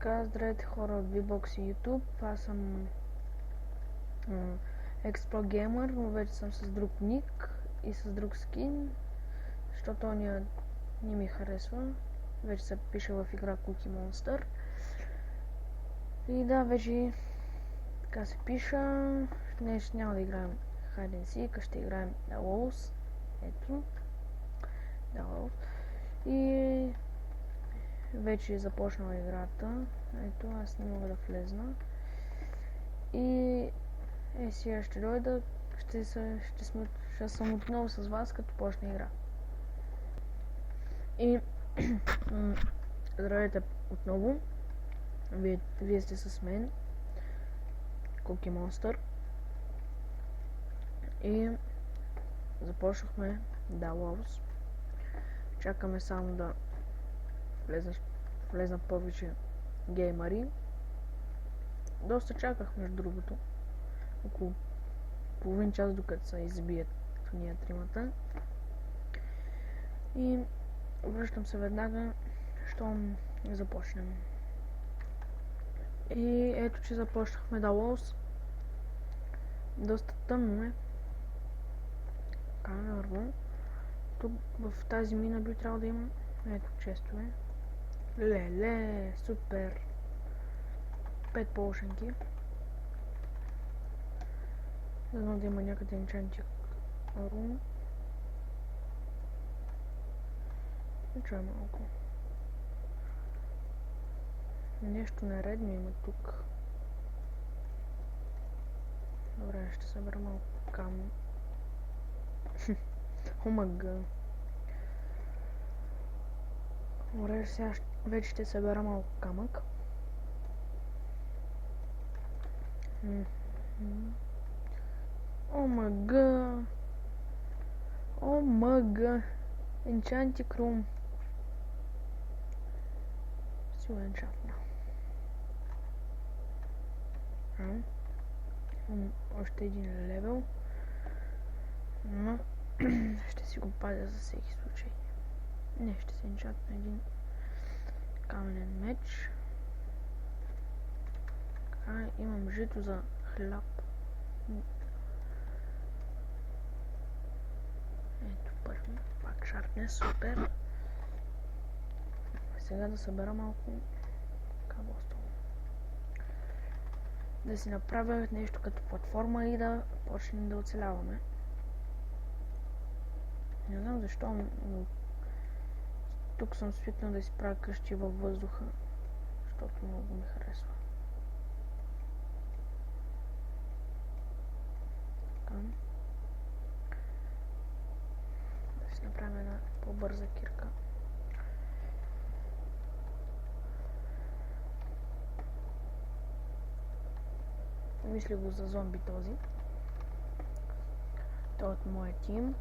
Така, здравейте хора от VBOX и YouTube. Аз съм Expro Gamer, но вече съм с друг ник и с друг скин, защото не ми харесва. Вече се пише в игра Cookie Monster. И да, вече така се пиша. Днес няма да играем Hide and Seek, ще играем The Walls. Ето. The Walls. И вече е започнала играта. Ето, аз не мога да влезна. И сега ще дойда, ще съм отново с вас, като почне игра. И здравейте отново. Вие сте с мен, Cookie Monster. И започнахме The Walls. Чакаме само да влезнат повече геймари. Доста чаках, между другото. Около половин час, докато се избият ние тримата. И връщам се веднага, щом започнем. И ето, че започнахме The Walls. Доста тъмно е. Камерно. Тук в тази мина би трябвало да има, ето, често е. Леле, супер. 5 полшенки. Дано да има някъде енчантик рум. Чуя малко. Нещо нередно има тук. Добре, ще събера малко камък. Омага. Добре, сега вече ще събера малко камък. Омага. Омага. Enchantic Room. Сигурен enchant. Още един левел. Но ще си го пазя за всеки случай. Не, ще се enchant на един каменен меч. Така, имам жито за хляб. Ето първи. Пак шарпне, супер. Сега да събера малко кабелство. Да си направя нещо като платформа и да почнем да оцеляваме. Не знам защо, но тук съм свикнал да си правя къщи във въздуха, защото много ми харесва. Така. Да си направим една по-бърза кирка. Мисля го за зомби този. Той от моя тим.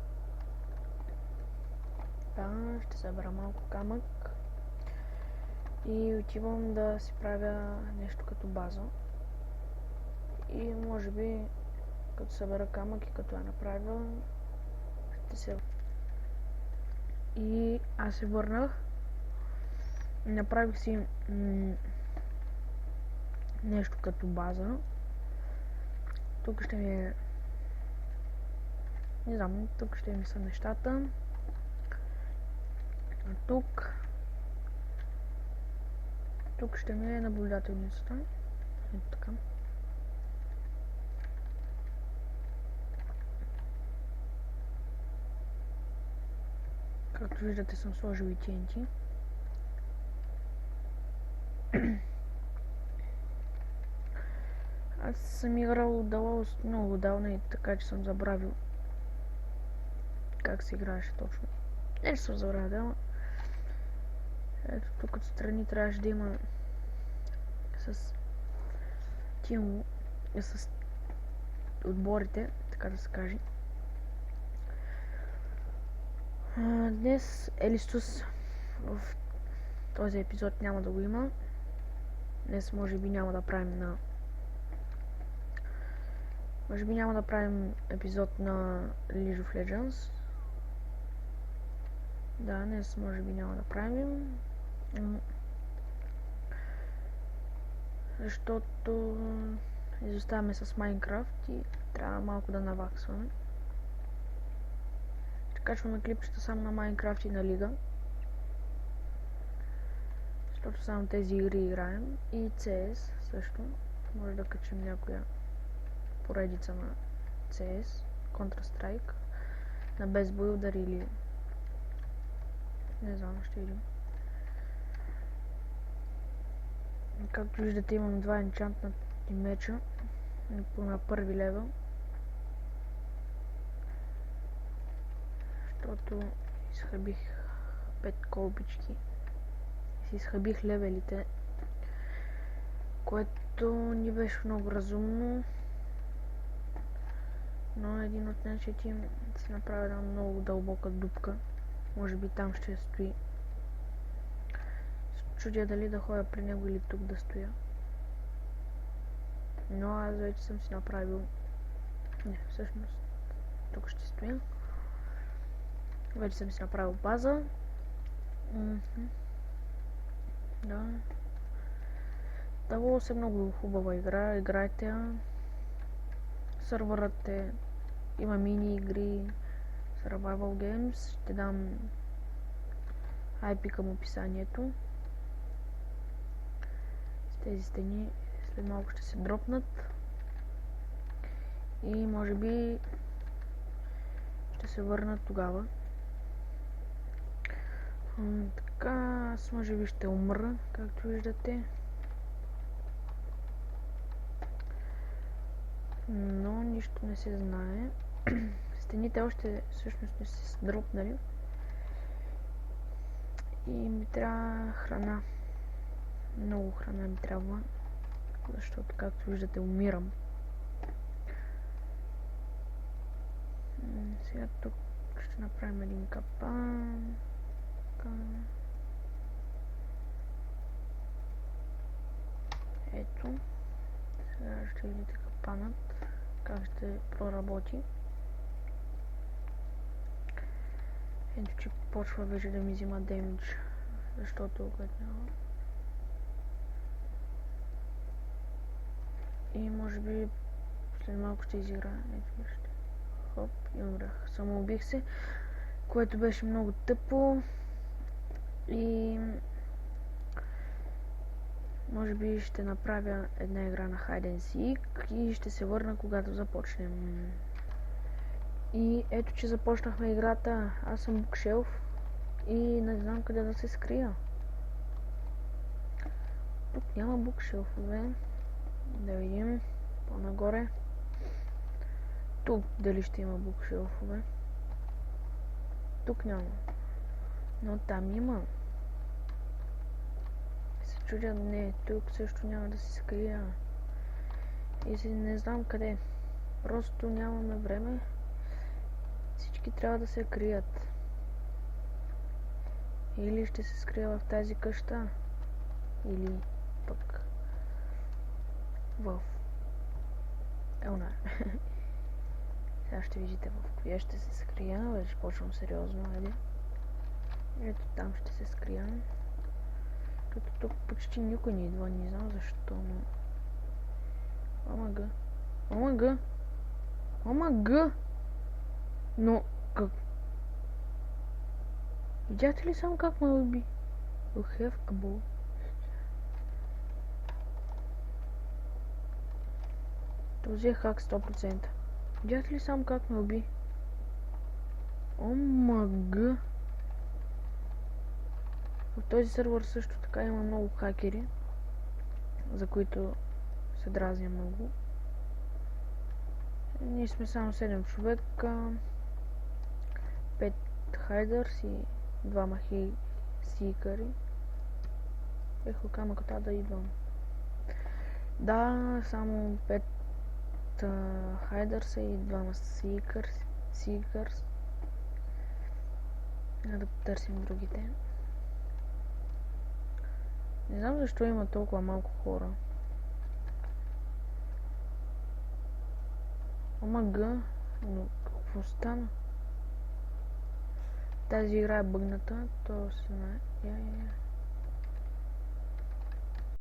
Да, ще събера малко камък. И отивам да си правя нещо като база. И може би, като събера камък и като я направя, ще се... И аз се върнах. Направих си нещо като база. Тук ще ми е... Не знам, тук ще ми са нещата. Тук ще ми е наблюдателницата. Ето така. Както виждате, съм сложил и TNT. Аз съм играл The Walls много отдавна и така, че съм забравил как се играеше точно. Нещо съм забравил. Ето тук отстрани трябваше да има с тим, с отборите, така да се каже. Днес Елистус в този епизод няма да го има. Днес може би няма да правим епизод на League of Legends. Да, днес може би няма да правим. защото изоставаме с Майнкрафт и трябва малко да наваксваме. Ще качваме клипчета само на Майнкрафт и на Лига. Защото само тези игри играем. И CS също. Може да качим някоя поредица на CS, Counter-Strike, на Best Builder или не знам, ще видим. Както виждате, имам два енчантнати меча на първи левел, защото изхабих 5 колбички и си изхабих левелите, което ни беше много разумно, но един от нечети си направи една много дълбока дупка. Може би там ще стои. Чудя дали да ходя при него или тук да стоя. Но аз вече съм си направил... Не, всъщност тук ще стоя. Вече съм си направил база. Да. Таволос е много хубава игра. Играйте я. Сървърът е... Има мини игри. Survival Games. Ще дам IP към описанието. Тези стени след малко ще се дропнат и може би ще се върнат тогава. Така, аз може би ще умра, както виждате. Но нищо не се знае. Стените още всъщност не са се дропнали. И ми трябва храна. Много храна ми трябва, защото, както виждате, умирам. Сега тук ще направим един капан. Ето. Сега ще видите капанът, как ще проработи. Ето, че почва вече да ми взима демидж, защото огътнява. И може би след малко ще изиграя. Ето вижте. Хоп, и умрях. Самоубих се, което беше много тъпо. И може би ще направя една игра на Hide and Seek и ще се върна, когато започнем. И ето, че започнахме играта. Аз съм букшелф и не знам къде да се скрия. Тук няма букшелфове. Да видим по-нагоре. Тук дали ще има букшелфове. Тук няма. Но там има. Се чудя, не, тук също няма да се скрия. И си не знам къде. Просто нямаме време. Всички трябва да се крият. Или ще се скрия в тази къща. Или пък в Елнар. Сега ще видите в коя ще се скрия. Вече почвам сериозно, айде. Ето там ще се скрия. Като тук почти никой не идва, не знам защо, но... Омага. Омага! Омага! Но как? Видяхте ли само как ме уби? You have a ball. Този е хак 100%. Видяхте ли само как ме уби? Омага! В този сервер също така има много хакери, за които се дразня много. Ние сме само 7 човека, 5 хайдърс и 2 сикъри. Ехо, камъката да идвам. Да, само 5 хайдърса и 2 сикърс. Да потърсим другите. Не знам защо има толкова малко хора. Омага, но какво стана? Тази игра е бъгната, то се знае.